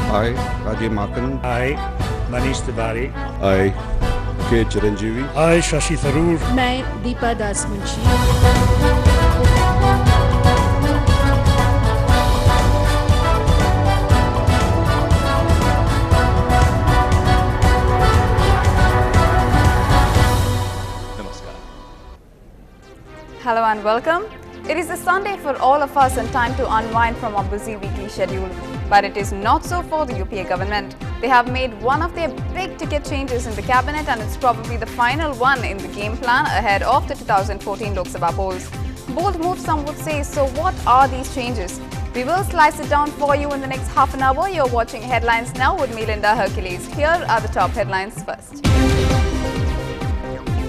I, Rajiv Makan. I, Manish Tiwari. I, K. Chiranjeevi. I, Shashi Tharoor. मैं दीपा दास Munshi. Hello and welcome. It is a Sunday for all of us and time to unwind from our busy weekly schedule. But it is not so for the UPA government. They have made one of their big ticket changes in the cabinet and it's probably the final one in the game plan ahead of the 2014 Lok Sabha polls. Bold move, some would say. So what are these changes? We will slice it down for you in the next half an hour. You're watching Headlines Now with me, Linda Hercules. Here are the top headlines first.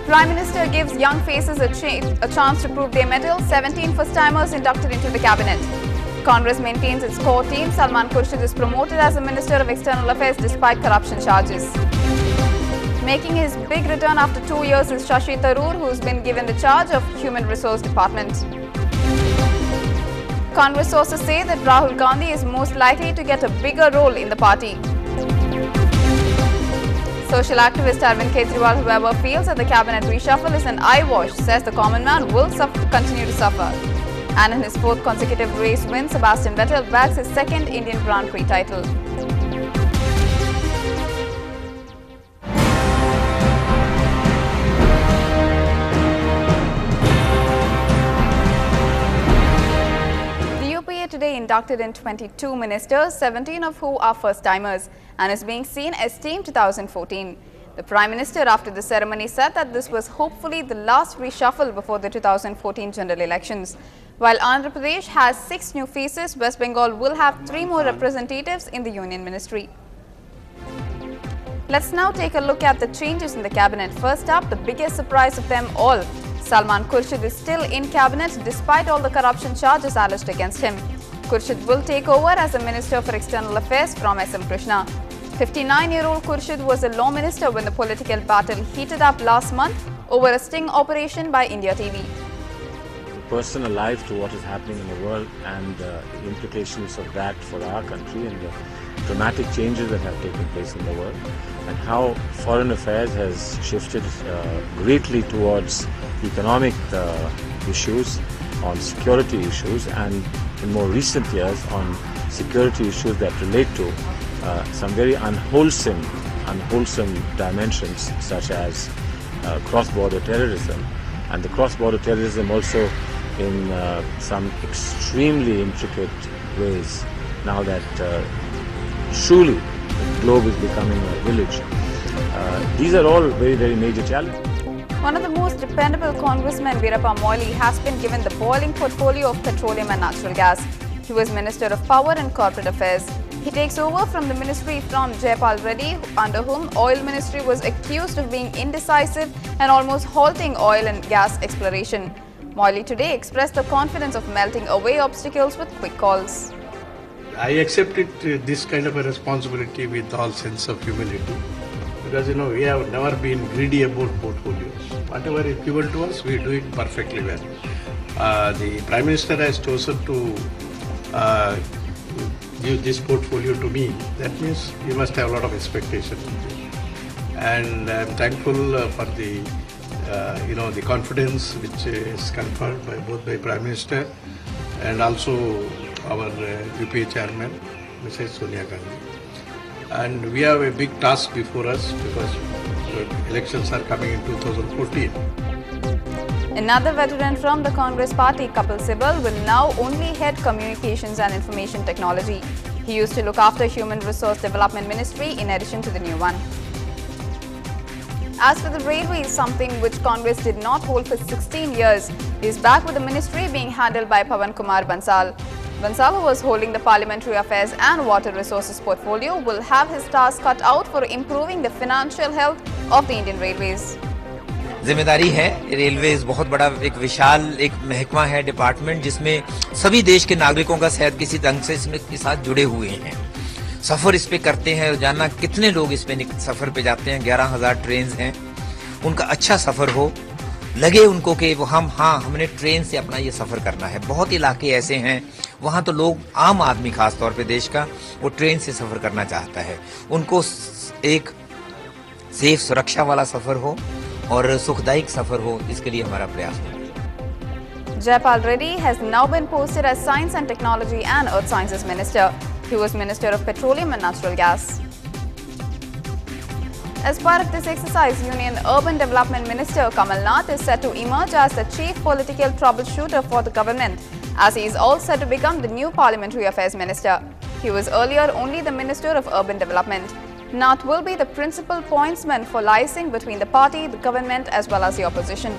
Prime Minister gives young faces a chance to prove their mettle. 17 first-timers inducted into the cabinet. Congress maintains its core team. Salman Khurshid is promoted as a Minister of External Affairs despite corruption charges. Making his big return after 2 years is Shashi Tharoor, who's been given the charge of Human Resource Department. Congress sources say that Rahul Gandhi is most likely to get a bigger role in the party. Social activist Arvind Kejriwal, whoever feels that the cabinet reshuffle is an eyewash, says the common man will continue to suffer. And in his fourth consecutive race win, Sebastian Vettel bags his second Indian Grand Prix title. The UPA today inducted in 22 ministers, 17 of who are first-timers, and is being seen as Team 2014. The Prime Minister after the ceremony said that this was hopefully the last reshuffle before the 2014 general elections. While Andhra Pradesh has 6 new faces, West Bengal will have 3 more representatives in the Union Ministry. Let's now take a look at the changes in the cabinet. First up, the biggest surprise of them all. Salman Khurshid is still in cabinet despite all the corruption charges alleged against him. Khurshid will take over as a Minister for External Affairs from S.M. Krishna. 59-year-old Khurshid was a law minister when the political battle heated up last month over a sting operation by India TV. Person alive to what is happening in the world and the implications of that for our country and the dramatic changes that have taken place in the world and how foreign affairs has shifted greatly towards economic issues, on security issues and in more recent years on security issues that relate to some very unwholesome dimensions such as cross-border terrorism and the cross-border terrorism also in some extremely intricate ways now that truly the globe is becoming a village. These are all very, very major challenges. One of the most dependable congressmen, Veerappa Moily, has been given the boiling portfolio of petroleum and natural gas. He was Minister of Power and Corporate Affairs. He takes over from the ministry from Jayapal Reddy, under whom Oil Ministry was accused of being indecisive and almost halting oil and gas exploration. Moily today expressed the confidence of melting away obstacles with quick calls. I accepted this kind of a responsibility with all sense of humility because we have never been greedy about portfolios. Whatever is given to us, we do it perfectly well. The Prime Minister has chosen to give this portfolio to me. That means he must have a lot of expectation. And I am thankful for the the confidence which is conferred by both by Prime Minister and also our UPA Chairman, Mrs. Sonia Gandhi. And we have a big task before us because elections are coming in 2014. Another veteran from the Congress party, Kapil Sibal, will now only head Communications and Information Technology. He used to look after Human Resource Development Ministry in addition to the new one. As for the railways, something which Congress did not hold for 16 years, he is back with the ministry being handled by Pawan Kumar Bansal. Bansal, who was holding the Parliamentary Affairs and Water Resources portfolio, will have his task cut out for improving the financial health of the Indian Railways. जिम्मेदारी है railways बहुत बड़ा एक विशाल एक महकमा है department जिसमें सभी देश के नागरिकों का शायद किसी ढंग से इसमें के साथ जुड़े हुए हैं सफर इस पे करते हैं जानना कितने लोग इस पे सफर पे जाते हैं 11,000 ट्रेन हैं उनका अच्छा सफर हो लगे उनको कि वो हमने ट्रेन से अपना ये सफ़र करना है। बहुत इलाके ऐसे हैं वहाँ तो लोग, आम आदमी खास तौर पे देश का, वो ट्रेन से सफ़र करना चाहता है। उनको एक सेफ सुरक्षा वाला सफ़र हो और सुखदायक सफ़र हो, इसके लिए हमारा प्रयास हो। Jayapal Reddy has now been posted as Science and Technology and Earth Sciences Minister. He was Minister of Petroleum and Natural Gas. As part of this exercise, Union Urban Development Minister Kamal Nath is set to emerge as the chief political troubleshooter for the government, as he is all set to become the new Parliamentary Affairs Minister. He was earlier only the Minister of Urban Development. Nath will be the principal pointsman for liaising between the party, the government as well as the opposition.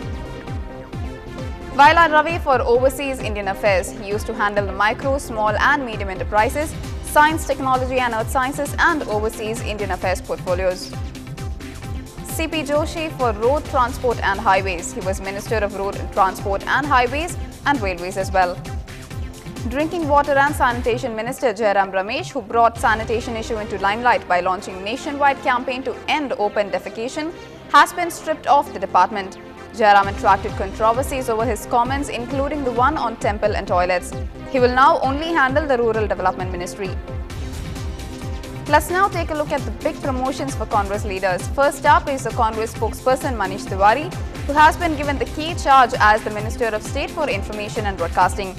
Vaila Ravi for Overseas Indian Affairs. He used to handle the micro, small and medium enterprises, science, technology and earth sciences and overseas Indian affairs portfolios. CP Joshi for Road Transport and Highways. He was Minister of Road Transport and Highways and Railways as well. Drinking Water and Sanitation Minister Jairam Ramesh, who brought sanitation issue into limelight by launching nationwide campaign to end open defecation, has been stripped of the department. Jairam attracted controversies over his comments, including the one on temple and toilets. He will now only handle the Rural Development Ministry. Let's now take a look at the big promotions for Congress leaders. First up is the Congress spokesperson Manish Tiwari, who has been given the key charge as the Minister of State for Information and Broadcasting.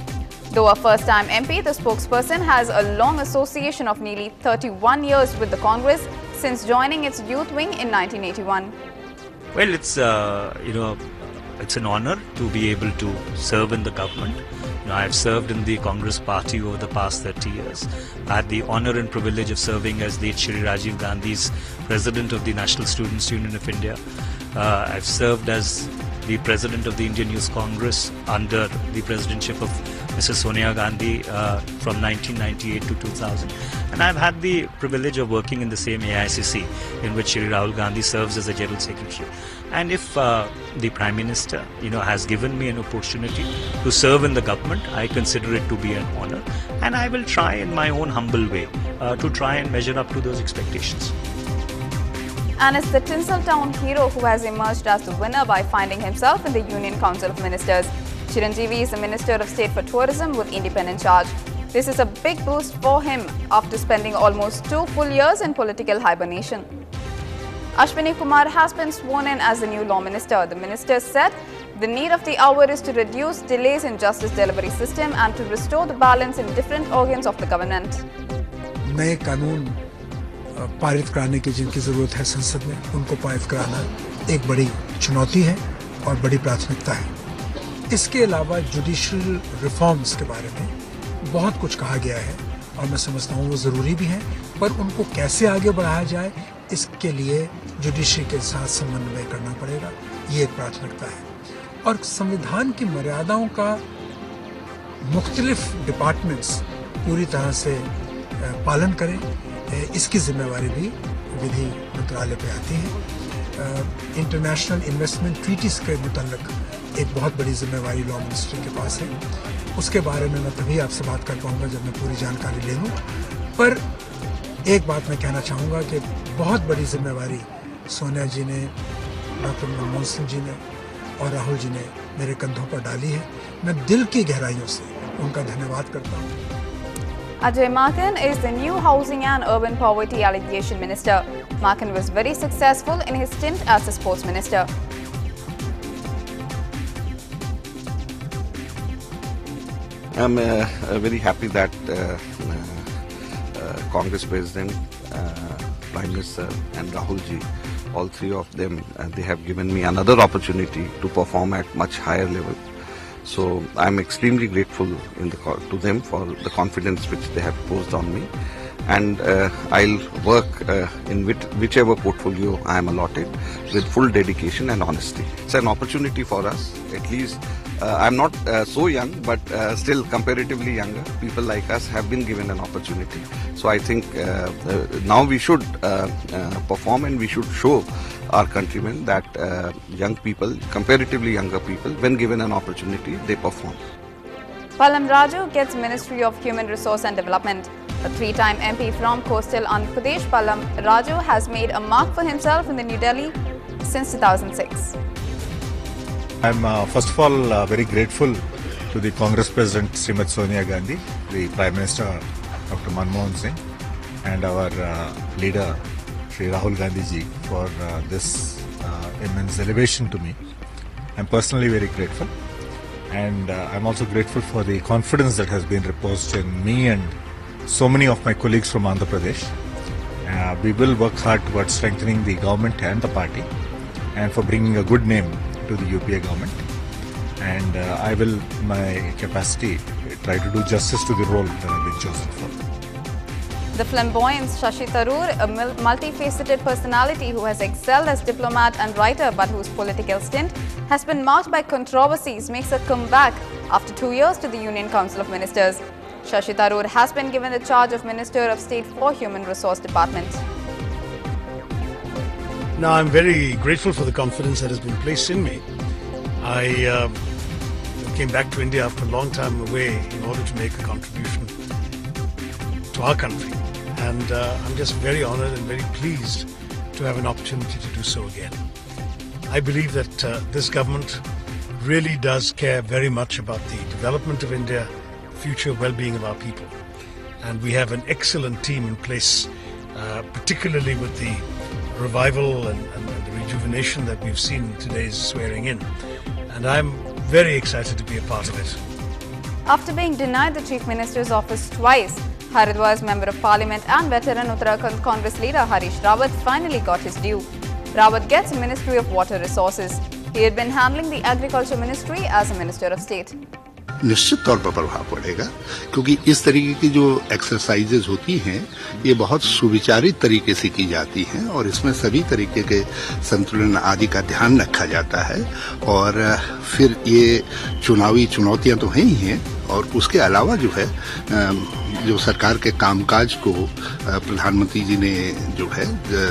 Though a first-time MP, the spokesperson has a long association of nearly 31 years with the Congress since joining its youth wing in 1981. Well, it's an honor to be able to serve in the government. I've served in the Congress party over the past 30 years. I had the honor and privilege of serving as late Shri Rajiv Gandhi's President of the National Students' Union of India. I've served as the President of the Indian Youth Congress under the presidency of Mrs. Sonia Gandhi from 1998 to 2000. And I've had the privilege of working in the same AICC in which Shri Rahul Gandhi serves as a General Secretary. And if the Prime Minister has given me an opportunity to serve in the government, I consider it to be an honor. And I will try in my own humble way to try and measure up to those expectations. And it's the Tinseltown hero who has emerged as the winner by finding himself in the Union Council of Ministers. Chiranjeevi is the Minister of State for Tourism with independent charge. This is a big boost for him after spending almost 2 full years in political hibernation. Ashwini Kumar has been sworn in as the new Law Minister. The minister said the need of the hour is to reduce delays in justice delivery system and to restore the balance in different organs of the government. नए कानून पारित कराने की जिनकी ज़रूरत है संसद में, उनको पारित कराना एक बड़ी चुनौती है और बड़ी प्राथमिकता है। इसके अलावा जुडिशल रिफॉर्म्स के बारे में बहुत कुछ कहा गया है और मैं समझता हूँ वो ज़रूरी भी हैं, पर उनको कैसे आगे बढ़ाया जाए इसके लिए जुडिशरी के साथ समन्वय करना पड़ेगा, ये एक प्राथमिकता है। और संविधान की मर्यादाओं का मुख्तलिफ डिपार्टमेंट्स पूरी तरह से पालन करें, इसकी जिम्मेवारी भी विधि मंत्रालय पे आती है। इंटरनेशनल इन्वेस्टमेंट ट्रीटीज़ के मुतल्लिक एक बहुत बड़ी जिम्मेवारी लॉ मिनिस्ट्री के पास है। उसके बारे में मैं तभी आपसे बात कर पाऊंगा जब मैं पूरी जानकारी ले लूँ। पर एक बात मैं कहना चाहूँगा कि बहुत बड़ी जिम्मेवारी सोनिया जी ने, डॉक्टर मनमोहन सिंह जी ने और राहुल जी ने मेरे कंधों पर डाली है। मैं दिल की गहराइयों से उनका धन्यवाद करता हूँ। Ajay Maken is the new Housing and Urban Poverty Alleviation Minister. Maken was very successful in his stint as a Sports Minister. I'm very happy that Congress President, Prime Minister and Rahul ji, all three of them, they have given me another opportunity to perform at much higher level. So I'm extremely grateful to them for the confidence which they have posed on me, and I'll work in whichever portfolio I am allotted with full dedication and honesty. It's an opportunity for us, at least. I'm not so young, but still comparatively younger. People like us have been given an opportunity. So I think now we should perform, and we should show our countrymen that young people, comparatively younger people, when given an opportunity, they perform. Pallam Raju gets Ministry of Human Resource and Development. A 3-time MP from coastal Andhra Pradesh, Pallam Raju has made a mark for himself in the New Delhi since 2006. I'm first of all very grateful to the Congress President Srimati Sonia Gandhi, the Prime Minister Dr. Manmohan Singh, and our leader Shri Rahul Gandhi ji for this immense elevation to me. I'm personally very grateful, and I'm also grateful for the confidence that has been reposed in me and so many of my colleagues from Andhra Pradesh. We will work hard towards strengthening the government and the party, and for bringing a good name to the UPA government. And I will, in my capacity, try to do justice to the role that I've been chosen for. The flamboyant Shashi Tharoor, a multifaceted personality who has excelled as diplomat and writer but whose political stint has been marked by controversies, makes a comeback after 2 years to the Union Council of Ministers. Shashi Tharoor has been given the charge of Minister of State for Human Resource Department. Now, I'm very grateful for the confidence that has been placed in me. I came back to India after a long time away in order to make a contribution to our country. And I'm just very honored and very pleased to have an opportunity to do so again. I believe that this government really does care very much about the development of India, future well-being of our people. And we have an excellent team in place, particularly with the revival and the rejuvenation that we've seen in today's swearing in. And I'm very excited to be a part of it. After being denied the Chief Minister's office twice, Haridwar's Member of Parliament and veteran Uttarakhand Congress leader Harish Rawat finally got his due. Rawat gets Ministry of Water Resources. He had been handling the Agriculture Ministry as a Minister of State. निश्चित तौर पर प्रभाव पड़ेगा, क्योंकि इस तरीके की जो एक्सरसाइजेज होती हैं ये बहुत सुविचारित तरीके से की जाती हैं और इसमें सभी तरीके के संतुलन आदि का ध्यान रखा जाता है। और फिर ये चुनावी चुनौतियां तो हैं ही हैं, और उसके अलावा जो है जो सरकार के कामकाज को प्रधानमंत्री जी ने जो है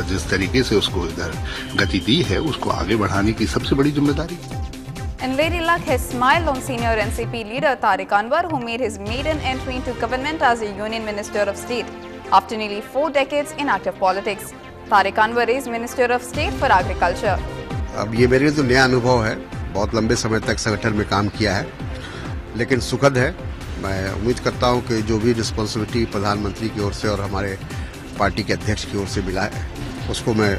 जिस तरीके से उसको इधर गति दी है उसको आगे बढ़ाने की सबसे बड़ी जिम्मेदारी। And Lady Luck has smiled on senior NCP leader Tariq Anwar, who made his maiden entry into government as a Union Minister of State after nearly 4 decades in active politics. Tariq Anwar is Minister of State for Agriculture. अब ये मेरे लिए तो नया अनुभव है, बहुत लंबे समय तक संगठन में काम किया है, लेकिन सुखद है। मैं उम्मीद करता हूँ कि जो भी रिस्पॉन्सिबिलिटी प्रधानमंत्री की ओर से और हमारे पार्टी के अध्यक्ष की ओर से मिला है उसको मैं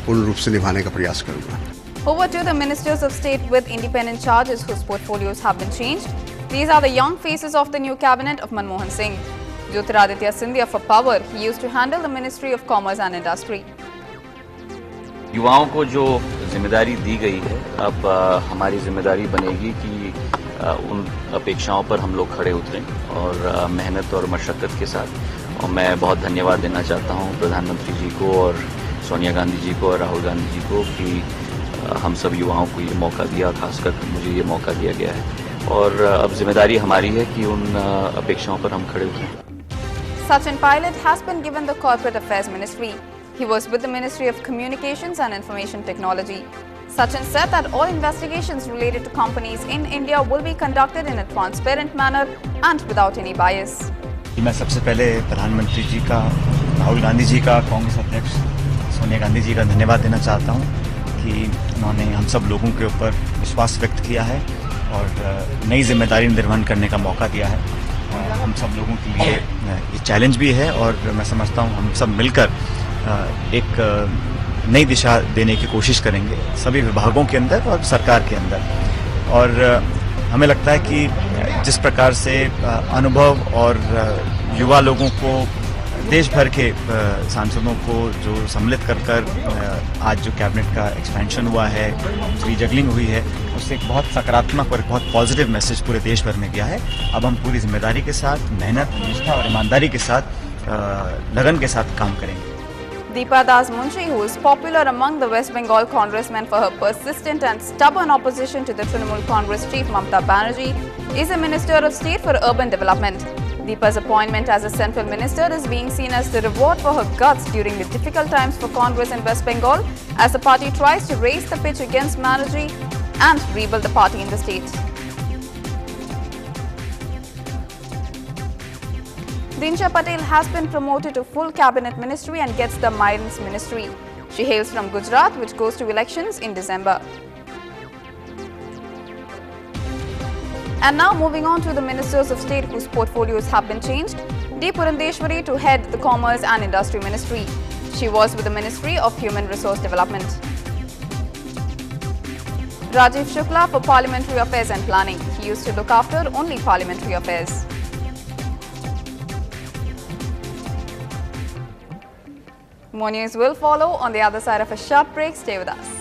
पूर्ण रूप से निभाने का प्रयास करूँगा। Over to the Ministers of State with independent charges whose portfolios have been changed. These are the young faces of the new cabinet of Manmohan Singh. Jyotiraditya Scindia for power, he used to handle the Ministry of Commerce and Industry. युवाओं को जो जिम्मेदारी दी गई है, अब हमारी जिम्मेदारी बनेगी कि उन अपेक्षाओं पर हम लोग खड़े उतरें और मेहनत और मशक्कत के साथ। और मैं बहुत धन्यवाद देना चाहता हूं प्रधानमंत्री जी को और सोनिया गांधी जी को और राहुल गांधी जी को कि हम सब युवाओं को ये मौका दिया, खासकर मुझे ये मौका दिया गया है और अब जिम्मेदारी हमारी है कि उन अपेक्षाओं पर हम खड़े उतरें। Sachin Pilot has been given the Corporate Affairs Ministry. He was with the Ministry of Communications and Information Technology. Sachin said that all investigations related to companies in India will be conducted in a transparent manner and without any bias. मैं सबसे पहले प्रधानमंत्री जी का, राहुल गांधी जी का, कांग्रेस अध्यक्ष सोनिया गांधी जी का धन्यवाद देना चाहता हूं कि उन्होंने हम सब लोगों के ऊपर विश्वास व्यक्त किया है और नई जिम्मेदारी निर्वहन करने का मौका दिया है। हम सब लोगों के लिए ये चैलेंज भी है और मैं समझता हूँ हम सब मिलकर एक नई दिशा देने की कोशिश करेंगे सभी विभागों के अंदर और सरकार के अंदर। और हमें लगता है कि जिस प्रकार से अनुभव और युवा लोगों को, देश भर के सांसदों को जो सम्मिलित कर आज जो कैबिनेट का एक्सपेंशन हुआ है, रीजगलिंग हुई है, उससे एक बहुत सकारात्मक और बहुत पॉजिटिव मैसेज पूरे देश भर में गया है। अब हम पूरी जिम्मेदारी के साथ, मेहनत, निष्ठा और ईमानदारी के साथ, लगन के साथ काम करेंगे। Deepa Das Munshi, who is popular among the West Bengal congressmen for her persistent and stubborn opposition to the Trinamool Congress chief Mamata Banerjee, is a Minister of State for Urban Development. Deepa's appointment as a central minister is being seen as the reward for her guts during the difficult times for Congress in West Bengal, as the party tries to raise the pitch against Banerjee and rebuild the party in the state. Dinsha Patel has been promoted to full cabinet ministry and gets the Mines Ministry. She hails from Gujarat, which goes to elections in December. And now moving on to the Ministers of State whose portfolios have been changed. D. Purandeshwari to head the Commerce and Industry Ministry. She was with the Ministry of Human Resource Development. Rajiv Shukla for Parliamentary Affairs and Planning. He used to look after only parliamentary affairs. More news will follow on the other side of a short break. Stay with us.